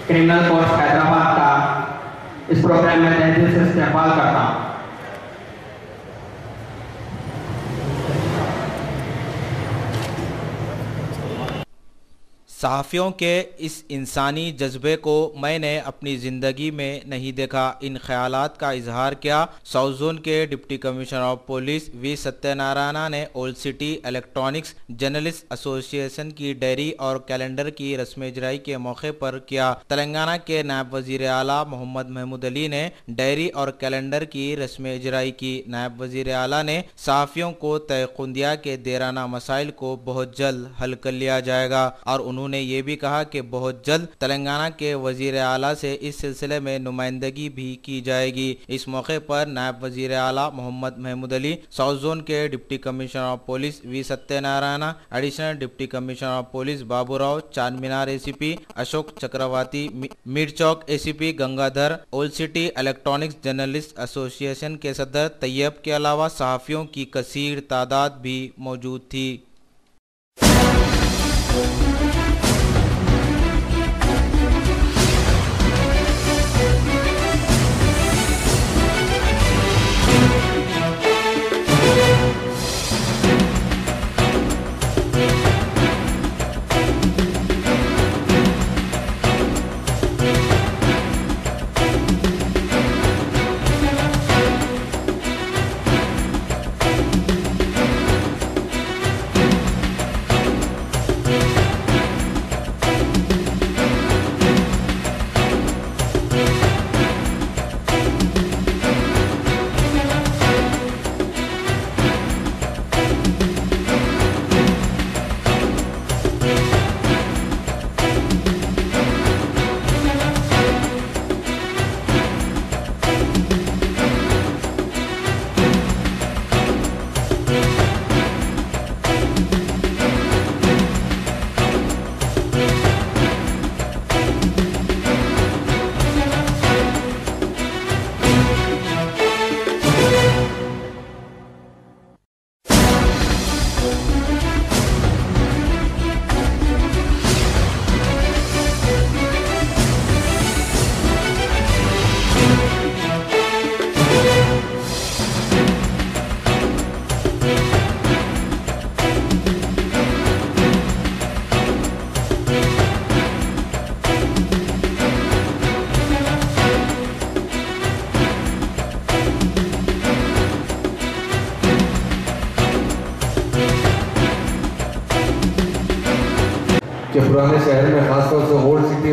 Criminal court Hyderabad का इस programme में तहे दिल से इस्तेमाल करता हूँ। सहाफ़ियों के इस इंसानी जज्बे को मैंने अपनी ज़िंदगी में नहीं देखा। इन ख्यालात का इजहार किया साउथ जोन के deputy commissioner of police V Satyanarayana ने old city electronics journalist association की डायरी और कैलेंडर की रस्म इजराई के मौके पर किया। तेलंगाना के नायब वजीर आला मोहम्मद महमूद अली ने डायरी और कैलेंडर की रस्म इजराई की। नायब वजीर आला ने सहाफ़ियों को तयखुंदिया के देराना मसाइल को बहुत जल्द हल कर लिया जाएगा और उन्होंने ये भी कहा कि बहुत जल्द तेलंगाना के वजीर आला से इस सिलसिले में नुमाइंदगी भी की जाएगी। इस मौके पर नायब वजीर आला मोहम्मद महमूद अली, साउथ जोन के deputy commissioner of police V Satyanarayana, additional deputy commissioner of police Baburao, Charminar ACP Ashok Chakravarti, Mirchowk ACP Gangadhar, old city electronics journalist association के सदर तैयब के अलावा सहाफ़ियों की कसीर तादाद भी मौजूद थी। कि पुराने शहर में खासतौर से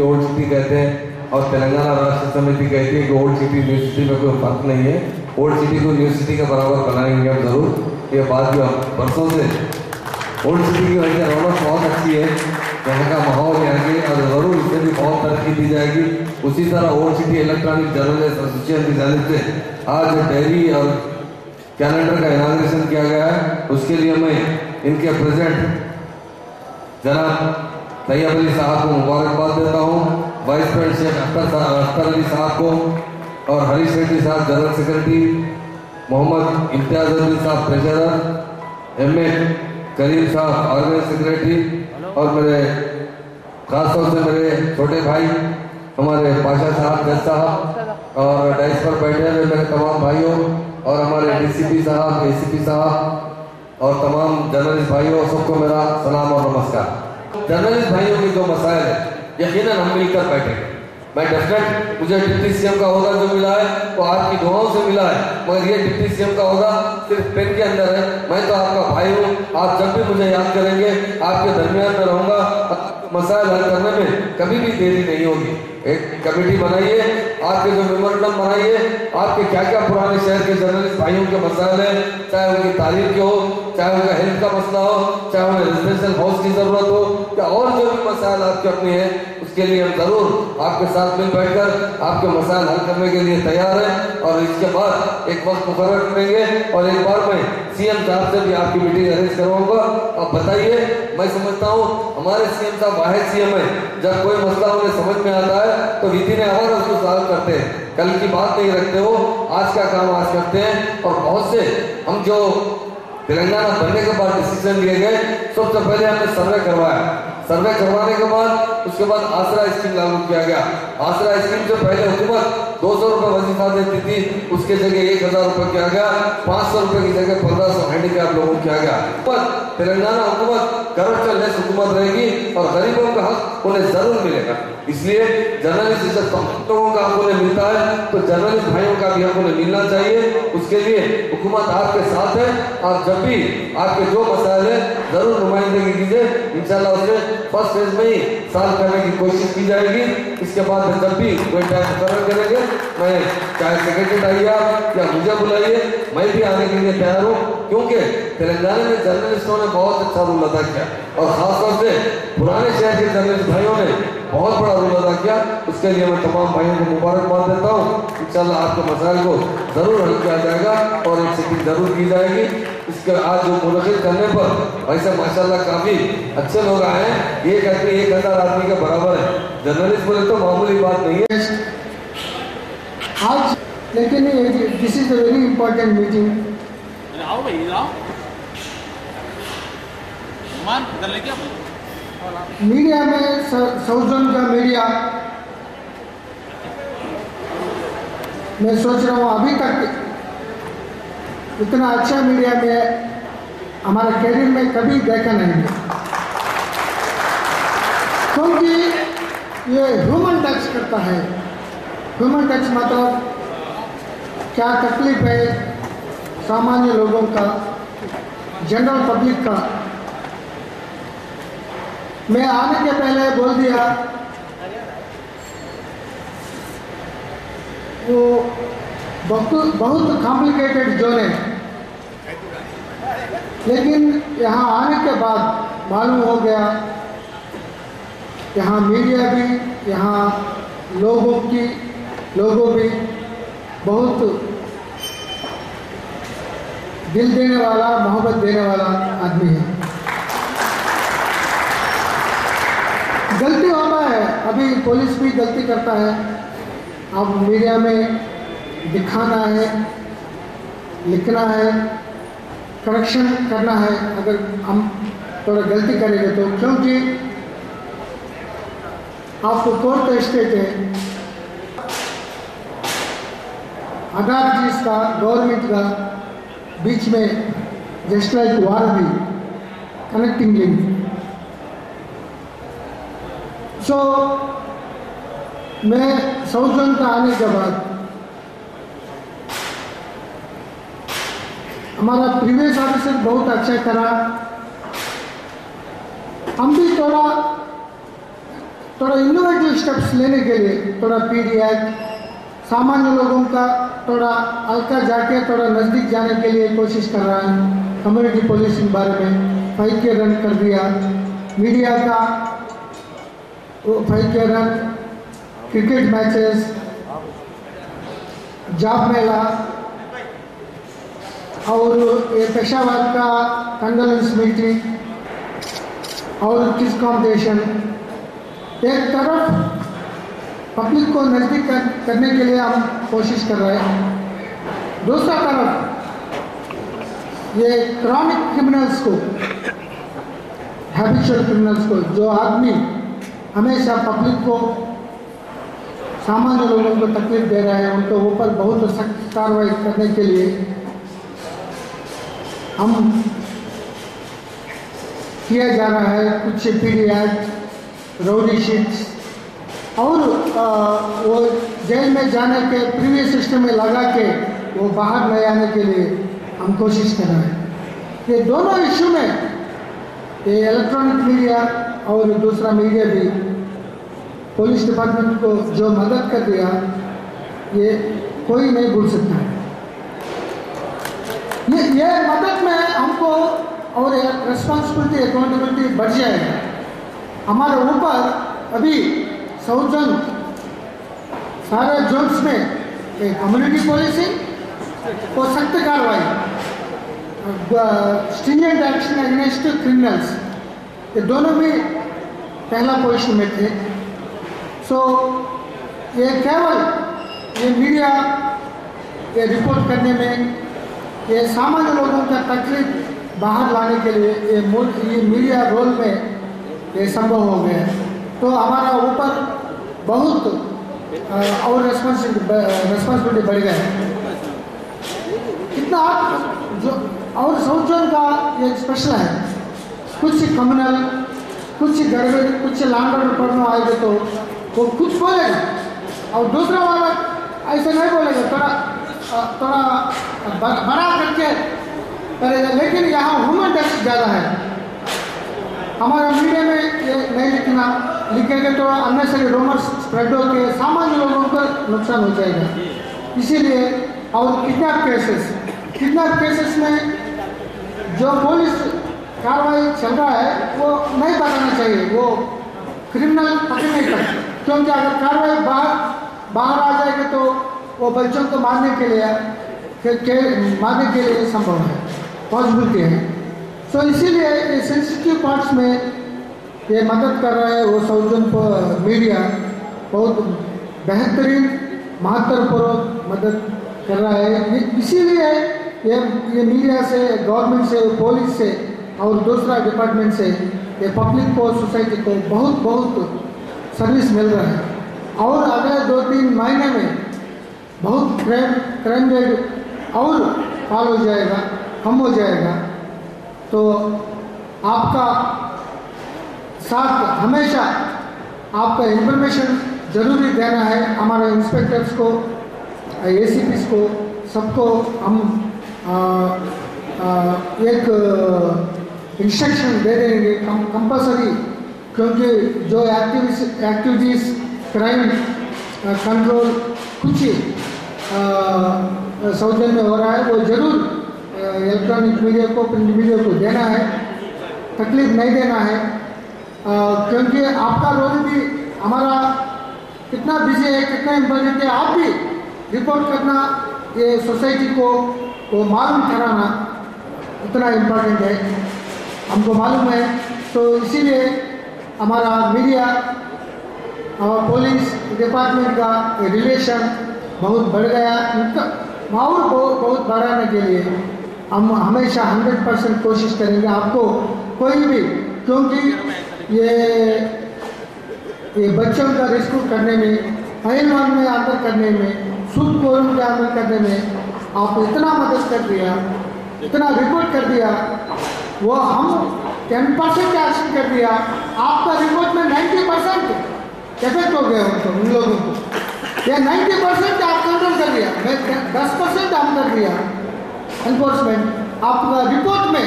ओल्ड सिटी कहते हैं और तेलंगाना राष्ट्र समिति कहती है कि ओल्ड सिटी न्यू सिटी में कोई फर्क नहीं है। ओल्ड सिटी को न्यू सिटी के बराबर बनाएंगे हम जरूर। ये बात जो बरसों से ओल्ड सिटी की वजह से रौनक बहुत अच्छी है, यहाँ का माहौल यहाँ की, और ज़रूर इससे भी बहुत तरक्की दी जाएगी। उसी तरह old city electronic journalist association की जानिब से आज डायरी और कैलेंडर का इनाग्रेशन किया गया है। उसके लिए मैं इनके प्रेसिडेंट जनाब तैयब अली साहब को मुबारकबाद देता हूँ, vice president Sheikh Akhtar Ali साहब को और हरीश रेड्डी साहब जनरल सेक्रेटरी, मोहम्मद इम्तियाज अली साहब ट्रेजरर, एम.ए. करीम साहब ऑर्गेनाइज सेक्रेटरी और मेरे खासतौर से मेरे छोटे भाई हमारे पाशा साहब, जज साहब और डाइस पर बैठे हुए मेरे तमाम भाइयों और हमारे डीसीपी साहब, एसीपी साहब और तमाम जर्नलिस्ट भाइयों, सबको मेरा सलाम और नमस्कार। जर्नलिस्ट भाइयों के जो मसाइल है यकीनन हम मिलकर बैठेंगे। मैं डेफिनेट मुझे डिप्टी सीएम का ओहदा जो मिला है वो आपकी दुआओं से मिला है, मगर ये डिप्टी सीएम का ओहदा सिर्फ पेन के अंदर है। मैं तो आपका भाई हूँ, आप जब भी मुझे याद करेंगे आपके दरमियान में रहूंगा। मसाइल हल करने में कभी भी देरी नहीं होगी। एक कमेटी बनाइए, आपके जो मेमोरेंडम बनाइए, आपके क्या क्या पुराने शहर के जर्नलिस्ट भाइयों के मसाइल हैं, चाहे उनकी तालीम के हो, चाहे उनका हेल्थ का मसला हो, चाहे उन्हें रेजिडेंशियल हाउस की जरूरत हो, या और जो भी मसाइल आपके अपने हैं, उसके लिए हम जरूर आपके साथ मिल बैठकर आपके मसाइल हल करने के लिए तैयार हैं। और इसके बाद एक वक्त मुकर्रर करेंगे और एक बार मैं सीएम साहब से भी आपकी मीटिंग अरेंज करवाऊंगा। अब बताइए, मैं समझता हूँ हमारे सीएम साहब वाहिद सीएम है, जब कोई मसला उन्हें समझ में आता है तो विधि ने आवाज उसको सॉल्व करते हैं, कल की बात नहीं रखते हो, आज का काम आज करते हैं। और बहुत से हम जो तेलंगाना बनने के बाद डिसीजन लिए गए, सबसे पहले हमने सर्वे करवाया। सर्वे करवाने के बाद उसके बाद आसरा स्कीम लागू किया गया। आसरा स्कीम से पहले हुकूमत 200 रुपए वजीफा देती थी, उसके जगह 1000 रुपए किया गया, 500 रुपए की जगह 1500 हैंडीकैप लोगों को किया गया। पर तेलंगाना हुकूमत करप्शन लेस हुकूमत रहेगी और गरीबों का हक उन्हें जरूर मिलेगा। इसलिए जर्नलिस्ट जब लोगों का हक उन्हें मिलता है तो जर्नलिस्ट भाइयों का भी हक उन्हें मिलना चाहिए। उसके लिए हुकूमत आपके साथ है। आप जब भी आपके जो मसाइल है जरूर नुमाइंदगी कीजिए, इंशाल्लाह उसे फर्स्ट फेज में ही सॉल्व करने की कोशिश की जाएगी। इसके बाद में जब भी कोई टाइम मुकर्रर करेंगे, मैं चाहे सेक्रेटरी आइए या मुझे बुलाइए, मैं भी आने के लिए तैयार हूँ, क्योंकि तेलंगाना में जर्नलिस्टों ने बहुत अच्छा रोल अदा किया और खासतौर से पुराने शहर के जर्नलिस्ट भाइयों ने बहुत बड़ा रोल अदा किया। उसके लिए मैं तमाम भाइयों को मुबारकबाद देता हूँ। इंशाल्लाह आपके मसाइल को जरूर हल किया जाएगा और एक सेटिंग जरूर की जाएगी। इसके आज जो मुनक़िद करने पर वैसे माशाल्लाह काफी अच्छे लोग आए हैं। एक आदमी 1000 आदमी के बराबर है। जर्नलिस्ट बोले तो मामूली बात नहीं है आज, लेकिन this is a very important meeting. Media में साउथ का मीडिया, मैं सोच रहा हूँ अभी तक इतना अच्छा मीडिया में हमारे कैरियर में कभी देखा नहीं है, क्योंकि ये ह्यूमन टच करता है। ह्यूमन टच मतलब क्या तकलीफ है सामान्य लोगों का, जनरल पब्लिक का। मैं आने के पहले बोल दिया वो बहुत कॉम्प्लिकेटेड जोन है, लेकिन यहाँ आने के बाद मालूम हो गया यहाँ मीडिया भी, यहाँ लोगों भी बहुत दिल देने वाला, मोहब्बत देने वाला आदमी है। गलती होता है, अभी पुलिस भी गलती करता है। अब मीडिया में दिखाना है, लिखना है, करेक्शन करना है अगर हम थोड़ा गलती करेंगे तो, क्योंकि आपको कोर्ट स्टेट है, अथॉरिटीज का, गवर्नमेंट का बीच में जस्ट लाइक वार भी कनेक्टिंग लिंक। सो मैं साउथ जोन का आने के बाद हमारा प्रीवियस ऑफिसर बहुत अच्छा करा। हम भी थोड़ा इनोवेटिव स्टेप्स लेने के लिए थोड़ा पीडी एक्ट, सामान्य लोगों का थोड़ा हल्का जाके थोड़ा नज़दीक जाने के लिए कोशिश कर रहा है। कम्युनिटी पोलिसिंग बारे में 5K रन कर दिया, मीडिया का 5K run, cricket matches, job मेला और ये पेशावर का कंडोलेंस मीटिंग और किस कॉम्पिटिशन। एक तरफ पब्लिक को नज़दीक करने के लिए हम कोशिश कर रहे हैं, दूसरा तरफ ये क्रॉनिक क्रिमिनल्स को, हैबिचुअल क्रिमिनल्स को, जो आदमी हमेशा पब्लिक को, सामान्य लोगों को तकलीफ दे रहे हैं, उनके ऊपर बहुत सख्त कार्रवाई करने के लिए हम किया जा रहा है। कुछ पीडी एक्ट, रौडी शीट्स और वो जेल में जाने के प्रीवियस सिस्टम में लगा के वो बाहर ले आने के लिए हम कोशिश कर रहे हैं। ये दोनों इशू में, ये इलेक्ट्रॉनिक मीडिया और दूसरा मीडिया भी पुलिस डिपार्टमेंट को जो मदद कर दिया, ये कोई नहीं भूल सकता है। ये मदद में हमको और रिस्पॉन्सिबिलिटी, अकाउंटेबिलिटी बढ़ जाएगा। हमारे ऊपर अभी साउथ जोन, सारे जोन्स में कम्युनिटी पॉलिसिंग और सख्त कार्रवाई, स्ट्रिंजेंट एक्शन अगेंस्ट क्रिमिनल्स, ये दोनों भी पहला पोजीशन में थे। सो ये केवल ये मीडिया ये रिपोर्ट करने में, ये सामान्य लोगों का तकलीफ बाहर लाने के लिए ये मीडिया रोल में ये संभव हो गया है। तो हमारा ऊपर बहुत और रिस्पॉन्सिबिलिटी बढ़ गया है। कितना जो और साउथ जोन का ये स्पेशल है, कुछ क्रिमिनल, कुछ गड़बड़, कुछ लैंड ऑर्डर प्रॉब्लम आएगा तो वो कुछ बोलेगा और दूसरा वाला ऐसा नहीं बोलेगा, थोड़ा बड़ा करके करेगा। लेकिन यहाँ ह्यूमन टच ज़्यादा है। हमारा मीडिया में ये नहीं लिखेंगे तो अननेसेसरी रूमर्स स्प्रेड होकर सामान्य लोगों को नुकसान हो जाएगा। इसीलिए और किडनैप केसेस में जो पुलिस कार्रवाई चल रहा है वो नहीं बताना चाहिए, वो क्रिमिनल पकड़ने तक, क्योंकि अगर कार्रवाई बाहर आ जाएगी तो वो बच्चों को मारने के लिए संभव है, पॉसिबिलिटी है। तो इसीलिए ये सेंसिटिव पार्ट्स में ये मदद कर रहा है वो साउथ जोन मीडिया, बहुत बेहतरीन महत्वपूर्ण मदद कर रहा है। इसीलिए ये मीडिया से, गवर्नमेंट से, पुलिस से और दूसरा डिपार्टमेंट से ये पब्लिक को, सोसाइटी को बहुत सर्विस मिल रहा है। और अगले 2-3 महीने में बहुत क्राइम रेट और फॉल हो जाएगा, कम हो जाएगा। तो आपका साथ हमेशा आपका इंफॉर्मेशन ज़रूरी देना है। हमारे इंस्पेक्टर्स को, ACPs को, सबको हम एक इंस्ट्रक्शन दे देंगे कंपलसरी, क्योंकि जो एक्टिविटीज़ क्राइम कंट्रोल कुछ साउथ जोन में हो रहा है वो ज़रूर इलेक्ट्रॉनिक मीडिया को, प्रिंट मीडिया को देना है, तकलीफ नहीं देना है। क्योंकि आपका रोल भी, हमारा कितना बिजी है, कितना इम्पोर्टेंट है, आप भी रिपोर्ट करना, ये सोसाइटी को वो मालूम कराना उतना इम्पोर्टेंट है, हमको मालूम है। तो इसीलिए हमारा मीडिया और पुलिस डिपार्टमेंट का रिलेशन बहुत बढ़ गया। उनका माहौल बहुत बढ़ाने के लिए हम हमेशा 100% कोशिश करेंगे। आपको कोई भी, क्योंकि ये बच्चों का रेस्क्यू करने में, पहलवान में अंदर करने में, सूद कोरों के अंदर करने में आप इतना मदद कर दिया, इतना रिपोर्ट कर दिया, वो हम 10% एक्शन कर दिया। आपका रिपोर्ट में 90% इफेक्ट हो गया उन लोगों को, या 90% आप कंट्रोल कर दिया, 10% हम कर दिया एनफोर्समेंट। आपका रिपोर्ट में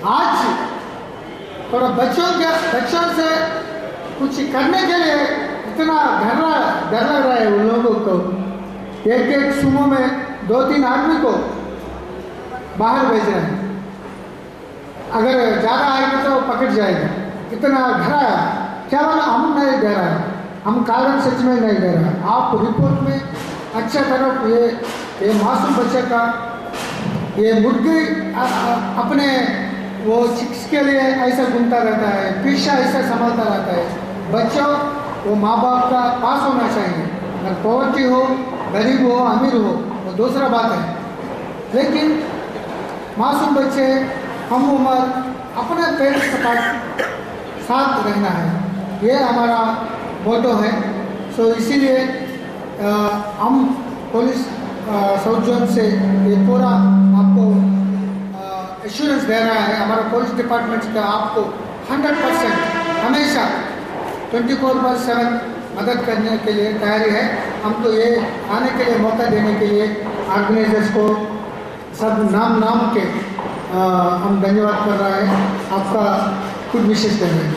आज थोड़ा बच्चों से कुछ करने के लिए इतना डर लग रहा है उन लोगों को। एक सुमो में 2-3 आदमी को बाहर भेज रहे हैं, अगर ज़्यादा आएगा तो पकड़ जाएगा। इतना डराया, क्या बोला, हम नहीं डराया, हम कारण सच में नहीं डरा। आप रिपोर्ट में अच्छा तरफ ये मासूम बच्चे का, ये मुर्गी अपने वो चिक्स के लिए ऐसा घूमता रहता है, पीछा ऐसा संभालता रहता है। बच्चों वो माँ बाप का पास होना चाहिए, अगर पॉवर्टी हो, गरीब हो, अमीर हो, वो दूसरा बात है। लेकिन मासूम बच्चे, हम उम्र, अपने पेरेंट्स के साथ रहना है, ये हमारा मोटो है। सो इसीलिए हम पुलिस साउथ जोन से ये पूरा आपको एश्योरेंस दे रहा है। हमारा पुलिस डिपार्टमेंट का आपको 100% हमेशा 24/7 मदद करने के लिए तैयारी है। हमको ये आने के लिए, मौका देने के लिए ऑर्गेनाइजर्स को सब नाम के हम धन्यवाद कर रहा है। आपका कुछ विशेष धन्यवाद।